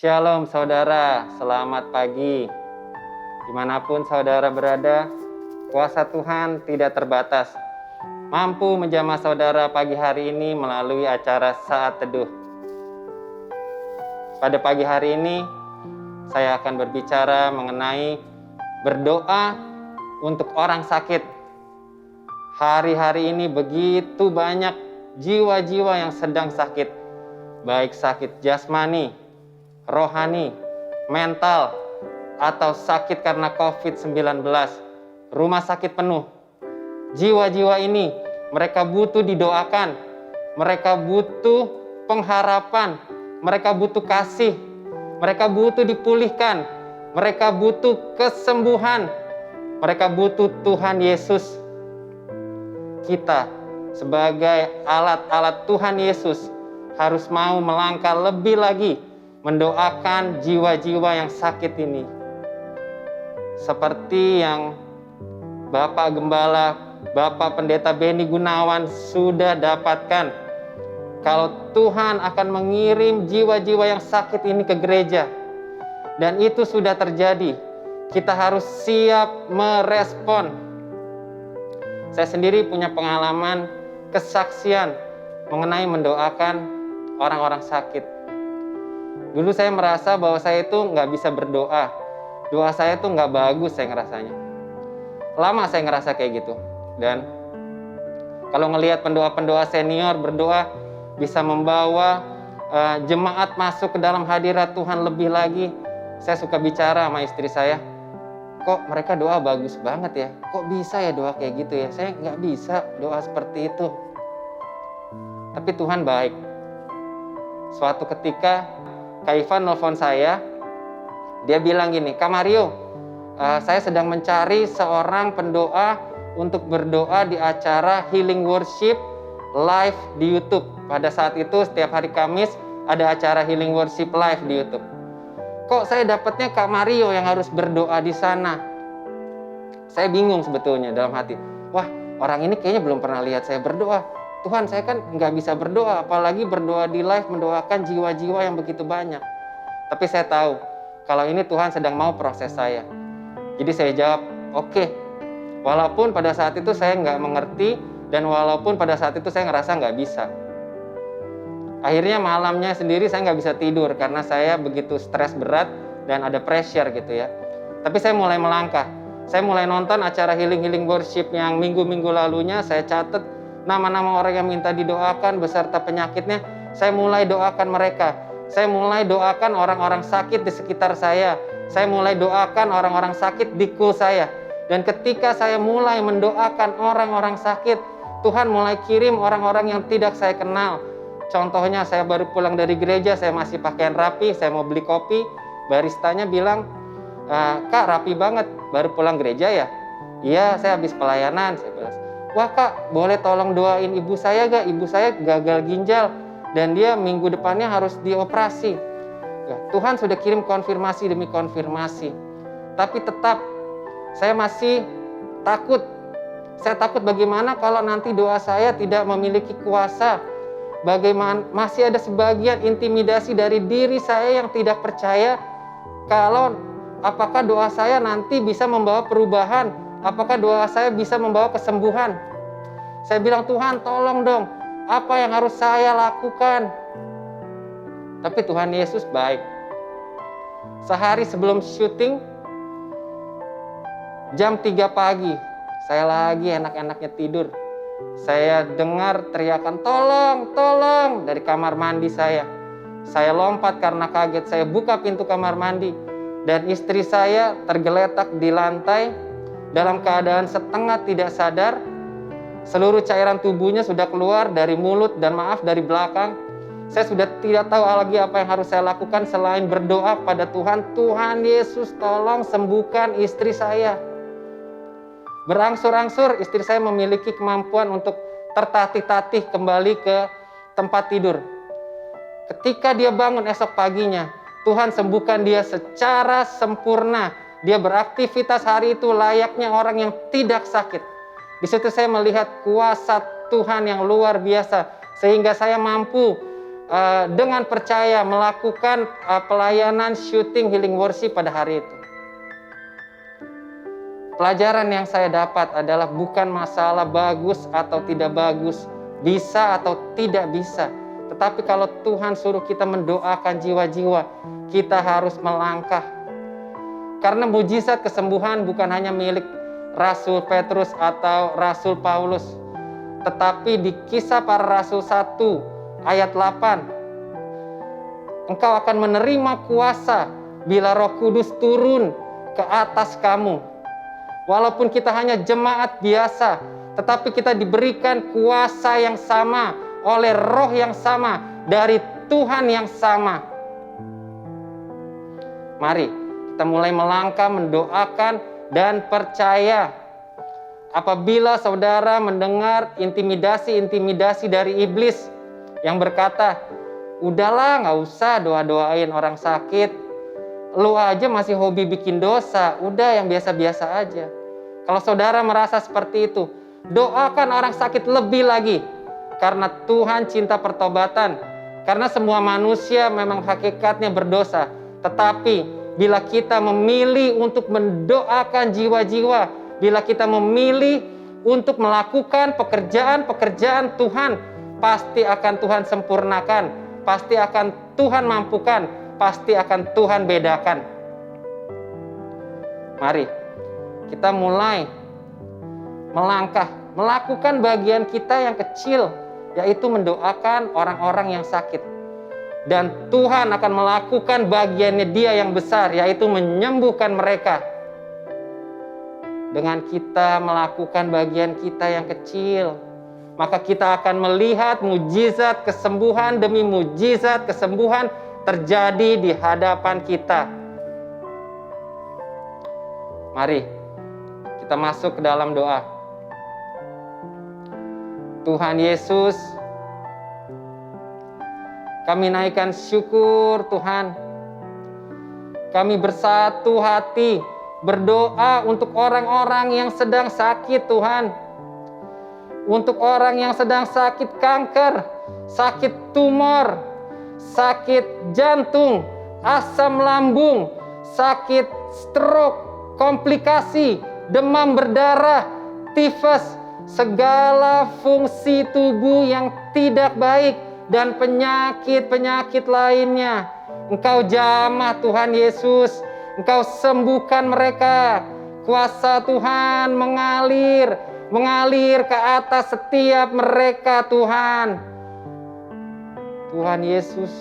Shalom saudara, selamat pagi. Dimanapun saudara berada, kuasa Tuhan tidak terbatas. Mampu menjamah saudara pagi hari ini melalui acara Saat Teduh. Pada pagi hari ini, saya akan berbicara mengenai berdoa untuk orang sakit. Hari-hari ini begitu banyak jiwa-jiwa yang sedang sakit, baik sakit jasmani, rohani, mental, atau sakit karena COVID-19. Rumah sakit penuh. Jiwa-jiwa ini, mereka butuh didoakan. Mereka butuh pengharapan. Mereka butuh kasih. Mereka butuh dipulihkan. Mereka butuh kesembuhan. Mereka butuh Tuhan Yesus. Kita sebagai alat-alat Tuhan Yesus harus mau melangkah lebih lagi mendoakan jiwa-jiwa yang sakit ini. Seperti yang Bapak Gembala, Bapak Pendeta Beni Gunawan sudah dapatkan. Kalau Tuhan akan mengirim jiwa-jiwa yang sakit ini ke gereja, dan itu sudah terjadi, kita harus siap merespon. Saya sendiri punya pengalaman kesaksian mengenai mendoakan orang-orang sakit. Dulu saya merasa bahwa saya itu nggak bisa berdoa. Doa saya itu nggak bagus, saya ngerasanya. Lama saya ngerasa kayak gitu. Dan kalau ngelihat pendoa-pendoa senior berdoa, bisa membawa jemaat masuk ke dalam hadirat Tuhan lebih lagi. Saya suka bicara sama istri saya, kok mereka doa bagus banget ya? Kok bisa ya doa kayak gitu ya? Saya nggak bisa doa seperti itu. Tapi Tuhan baik. Suatu ketika Kak Ivan nelfon saya, dia bilang gini, Kak Mario, saya sedang mencari seorang pendoa untuk berdoa di acara Healing Worship live di YouTube. Pada saat itu setiap hari Kamis ada acara Healing Worship live di YouTube. Kok saya dapatnya Kak Mario yang harus berdoa di sana? Saya bingung sebetulnya dalam hati. Wah, orang ini kayaknya belum pernah lihat saya berdoa. Tuhan, saya kan nggak bisa berdoa, apalagi berdoa di live mendoakan jiwa-jiwa yang begitu banyak. Tapi saya tahu, kalau ini Tuhan sedang mau proses saya. Jadi saya jawab, oke. Walaupun pada saat itu saya nggak mengerti, dan walaupun pada saat itu saya ngerasa nggak bisa. Akhirnya malamnya sendiri saya nggak bisa tidur, karena saya begitu stres berat dan ada pressure gitu ya. Tapi saya mulai melangkah. Saya mulai nonton acara Healing Worship yang minggu-minggu lalunya, saya catat nama-nama orang yang minta didoakan beserta penyakitnya. Saya mulai doakan mereka. Saya mulai doakan orang-orang sakit di sekitar saya. Saya mulai doakan orang-orang sakit di kul saya. Dan ketika saya mulai mendoakan orang-orang sakit, Tuhan mulai kirim orang-orang yang tidak saya kenal. Contohnya saya baru pulang dari gereja, saya masih pakaian rapi, saya mau beli kopi. Baristanya bilang, Kak rapi banget, baru pulang gereja ya? Iya, saya habis pelayanan. Saya bilang, wah Kak, boleh tolong doain ibu saya gak? Ibu saya gagal ginjal dan dia minggu depannya harus dioperasi. Ya, Tuhan sudah kirim konfirmasi demi konfirmasi. Tapi tetap saya masih takut. Saya takut bagaimana kalau nanti doa saya tidak memiliki kuasa. Bagaimana masih ada sebagian intimidasi dari diri saya yang tidak percaya kalau apakah doa saya nanti bisa membawa perubahan. Apakah doa saya bisa membawa kesembuhan? Saya bilang, Tuhan tolong dong, apa yang harus saya lakukan? Tapi Tuhan Yesus baik. Sehari sebelum syuting, jam 3 pagi, saya lagi enak-enaknya tidur. Saya dengar teriakan, tolong, tolong, dari kamar mandi saya. Saya lompat karena kaget, saya buka pintu kamar mandi. Dan istri saya tergeletak di lantai, dalam keadaan setengah tidak sadar. Seluruh cairan tubuhnya sudah keluar dari mulut dan dari belakang. Saya sudah tidak tahu lagi apa yang harus saya lakukan selain berdoa pada Tuhan. Tuhan Yesus tolong sembuhkan istri saya. Berangsur-angsur istri saya memiliki kemampuan untuk tertatih-tatih kembali ke tempat tidur. Ketika dia bangun esok paginya, Tuhan sembuhkan dia secara sempurna. Dia beraktivitas hari itu layaknya orang yang tidak sakit. Di situ saya melihat kuasa Tuhan yang luar biasa. Sehingga saya mampu dengan percaya melakukan pelayanan syuting healing worship pada hari itu. Pelajaran yang saya dapat adalah bukan masalah bagus atau tidak bagus, bisa atau tidak bisa. Tetapi kalau Tuhan suruh kita mendoakan jiwa-jiwa, kita harus melangkah. Karena mujizat kesembuhan bukan hanya milik Rasul Petrus atau Rasul Paulus, tetapi di Kisah Para Rasul 1 ayat 8, engkau akan menerima kuasa bila Roh Kudus turun ke atas kamu. Walaupun kita hanya jemaat biasa, tetapi kita diberikan kuasa yang sama oleh Roh yang sama dari Tuhan yang sama. Mari kita mulai melangkah, mendoakan dan percaya. Apabila saudara mendengar intimidasi dari iblis yang berkata, udahlah nggak usah doa-doain orang sakit, lu aja masih hobi bikin dosa, udah yang biasa-biasa aja. Kalau saudara merasa seperti itu, doakan orang sakit lebih lagi. Karena Tuhan cinta pertobatan. Karena semua manusia memang hakikatnya berdosa. Tetapi bila kita memilih untuk mendoakan jiwa-jiwa, bila kita memilih untuk melakukan pekerjaan-pekerjaan Tuhan, pasti akan Tuhan sempurnakan, pasti akan Tuhan mampukan, pasti akan Tuhan bedakan. Mari kita mulai melangkah, melakukan bagian kita yang kecil, yaitu mendoakan orang-orang yang sakit. Dan Tuhan akan melakukan bagiannya Dia yang besar, yaitu menyembuhkan mereka. Dengan kita melakukan bagian kita yang kecil, maka kita akan melihat mujizat kesembuhan demi mujizat kesembuhan terjadi di hadapan kita. Mari kita masuk ke dalam doa. Tuhan Yesus, kami naikkan syukur Tuhan. Kami bersatu hati berdoa untuk orang-orang yang sedang sakit Tuhan. Untuk orang yang sedang sakit kanker, sakit tumor, sakit jantung, asam lambung, sakit stroke, komplikasi, demam berdarah, tifus, segala fungsi tubuh yang tidak baik, dan penyakit-penyakit lainnya. Engkau jamah Tuhan Yesus, Engkau sembuhkan mereka. Kuasa Tuhan mengalir ke atas setiap mereka Tuhan. Tuhan Yesus,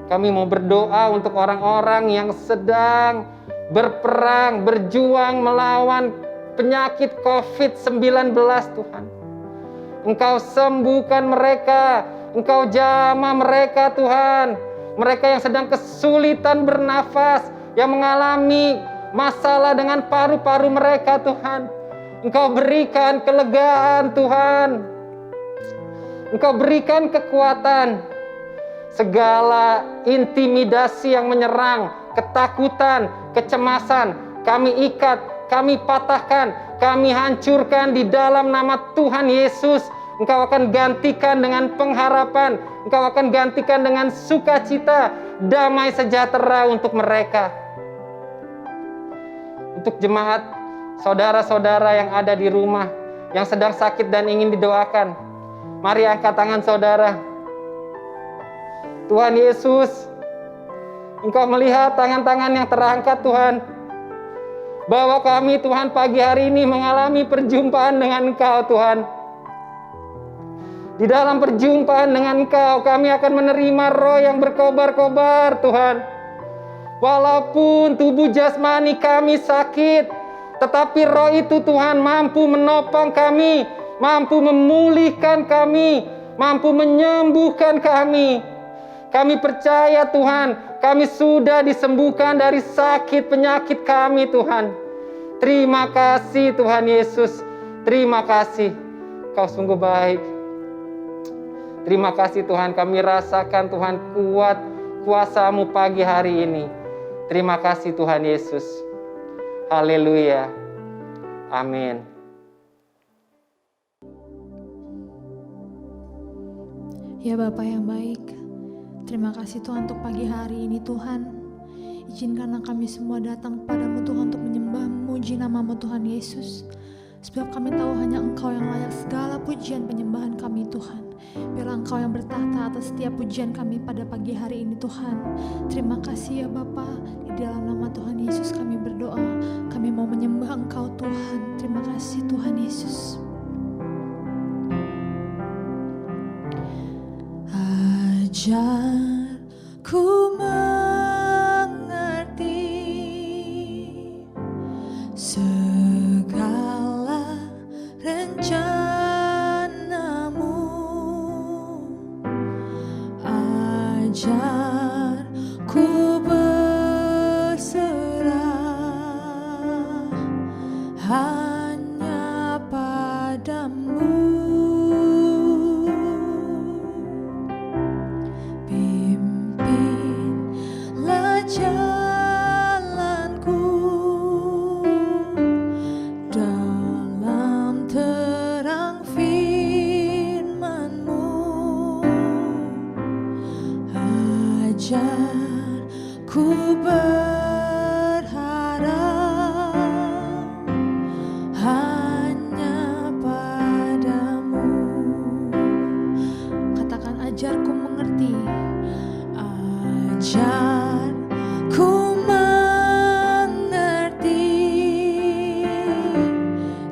kami mau berdoa untuk orang-orang yang sedang berperang, berjuang melawan penyakit COVID-19 Tuhan. Engkau sembuhkan mereka, Engkau jamah mereka Tuhan. Mereka yang sedang kesulitan bernafas, yang mengalami masalah dengan paru-paru mereka Tuhan. Engkau berikan kelegaan Tuhan. Engkau berikan kekuatan. Segala intimidasi yang menyerang, ketakutan, kecemasan, kami ikat, kami patahkan, kami hancurkan di dalam nama Tuhan Yesus. Engkau akan gantikan dengan pengharapan, Engkau akan gantikan dengan sukacita, damai sejahtera untuk mereka. Untuk jemaat, saudara-saudara yang ada di rumah, yang sedang sakit dan ingin didoakan, mari angkat tangan saudara. Tuhan Yesus, Engkau melihat tangan-tangan yang terangkat Tuhan, bahwa kami Tuhan pagi hari ini mengalami perjumpaan dengan Engkau Tuhan. Di dalam perjumpaan dengan Engkau, kami akan menerima roh yang berkobar-kobar Tuhan. Walaupun tubuh jasmani kami sakit, tetapi roh itu Tuhan mampu menopang kami, mampu memulihkan kami, mampu menyembuhkan kami. Kami percaya Tuhan, kami sudah disembuhkan dari sakit penyakit kami Tuhan. Terima kasih Tuhan Yesus, terima kasih. Kau sungguh baik. Terima kasih Tuhan, kami rasakan Tuhan kuat kuasa-Mu pagi hari ini. Terima kasih Tuhan Yesus. Haleluya. Amin. Ya Bapa yang baik, terima kasih Tuhan untuk pagi hari ini Tuhan. Izinkanlah kami semua datang kepadamu Tuhan untuk menyembah memuji namamu Tuhan Yesus. Sebab kami tahu hanya Engkau yang layak segala pujian penyembahan kami Tuhan. Biarlah Engkau yang bertahta atas setiap pujian kami pada pagi hari ini Tuhan. Terima kasih ya Bapa, di dalam nama Tuhan Yesus kami berdoa. Kami mau menyembah Engkau Tuhan. Terima kasih Tuhan Yesus. Ajarku mengerti segala rencanamu, ajarku berserah hanya padamu. Pimpinlah jalanku dalam terang firman-Mu, ajarku berharap hanya padamu. Katakan, ajarku mengerti. Ajarku mengerti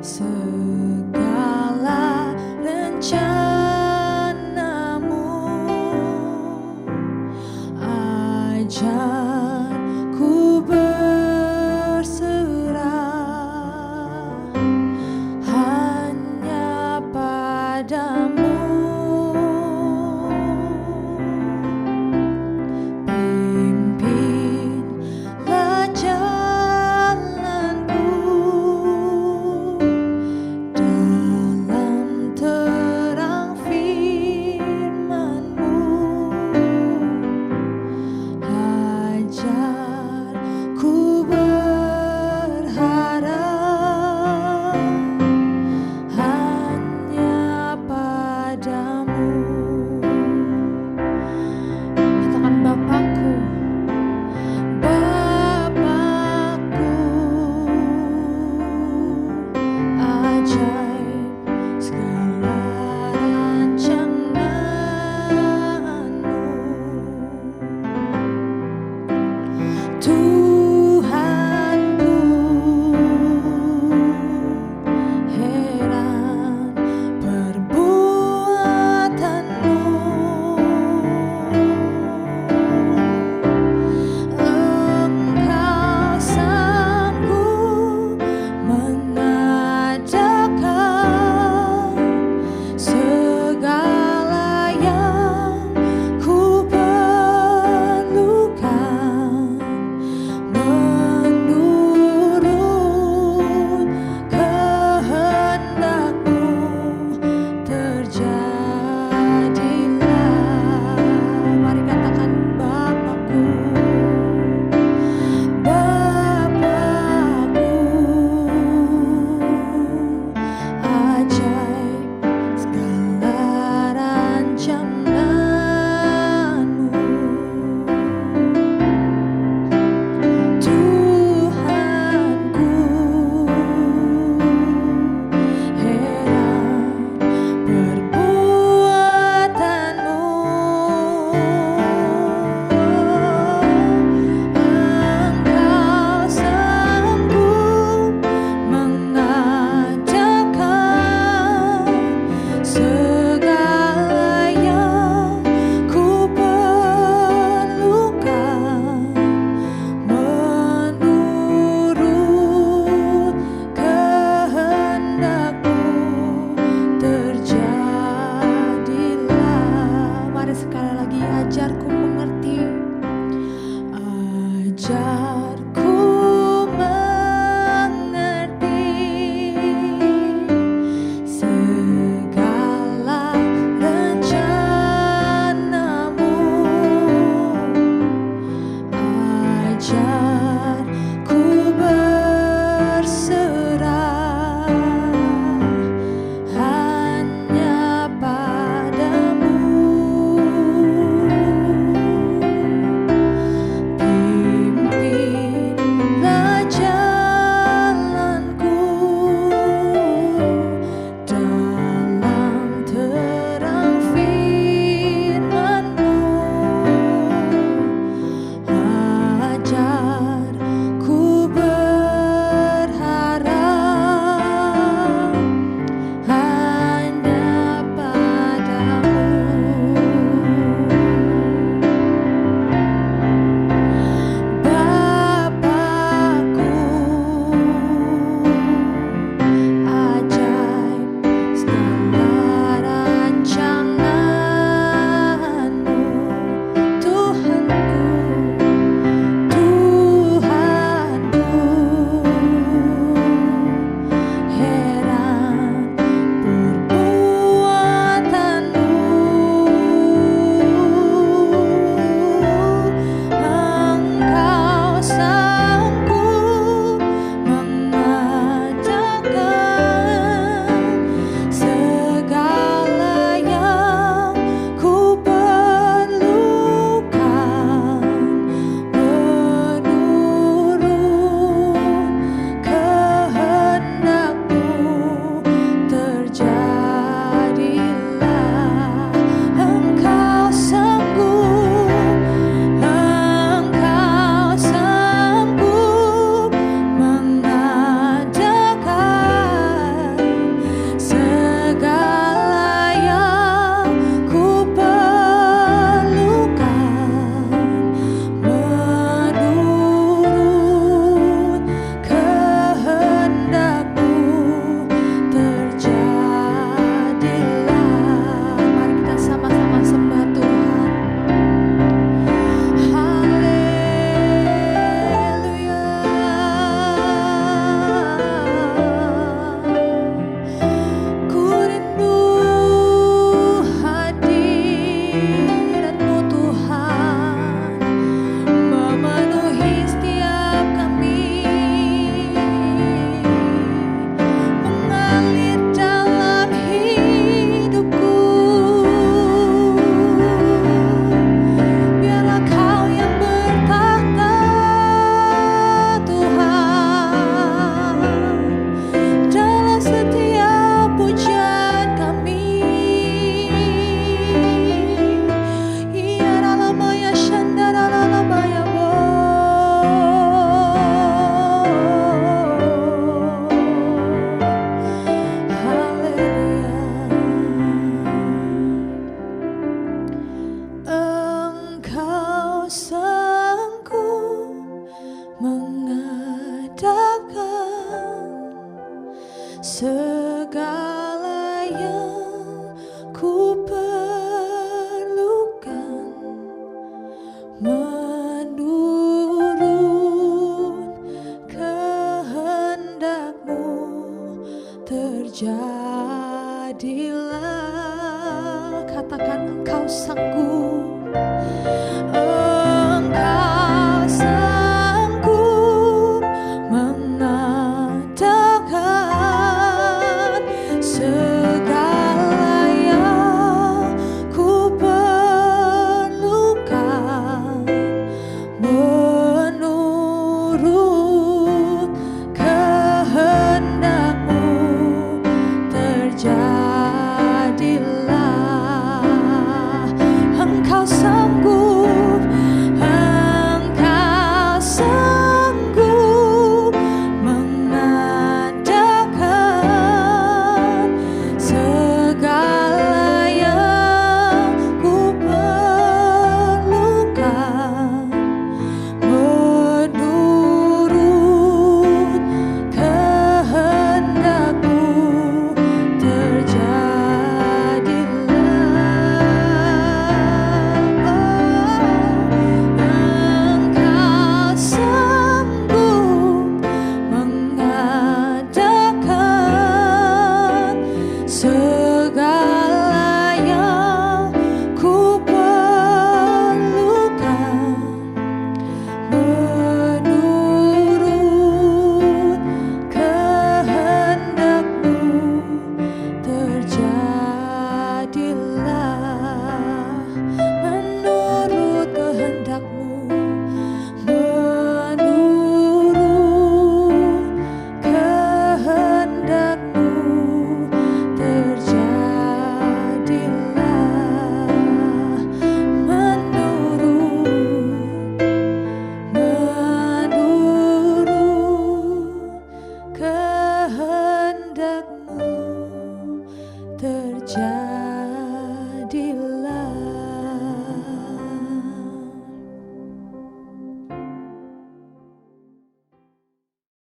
segala rencanamu, ajarku berserah hanya padamu. Pimpinlah jalanku dalam terang ku perlukan menurut kehendak-Mu, terjadilah. Katakan Engkau sanggup, Engkau sanggup mengadakan segala yang ku perlukan menurut kehendak-Mu, terjadilah. Engkau sanggup, Engkau sanggup mengadakan segala yang ku perlukan menurut kehendak-Mu, Engkau sanggup mengadakan segala yang ku perlukan menurut kehendak-Mu, terjadilah. Menurut kehendak-Mu, menurut kehendak-Mu, terjadilah. Menurut kehendak-Mu.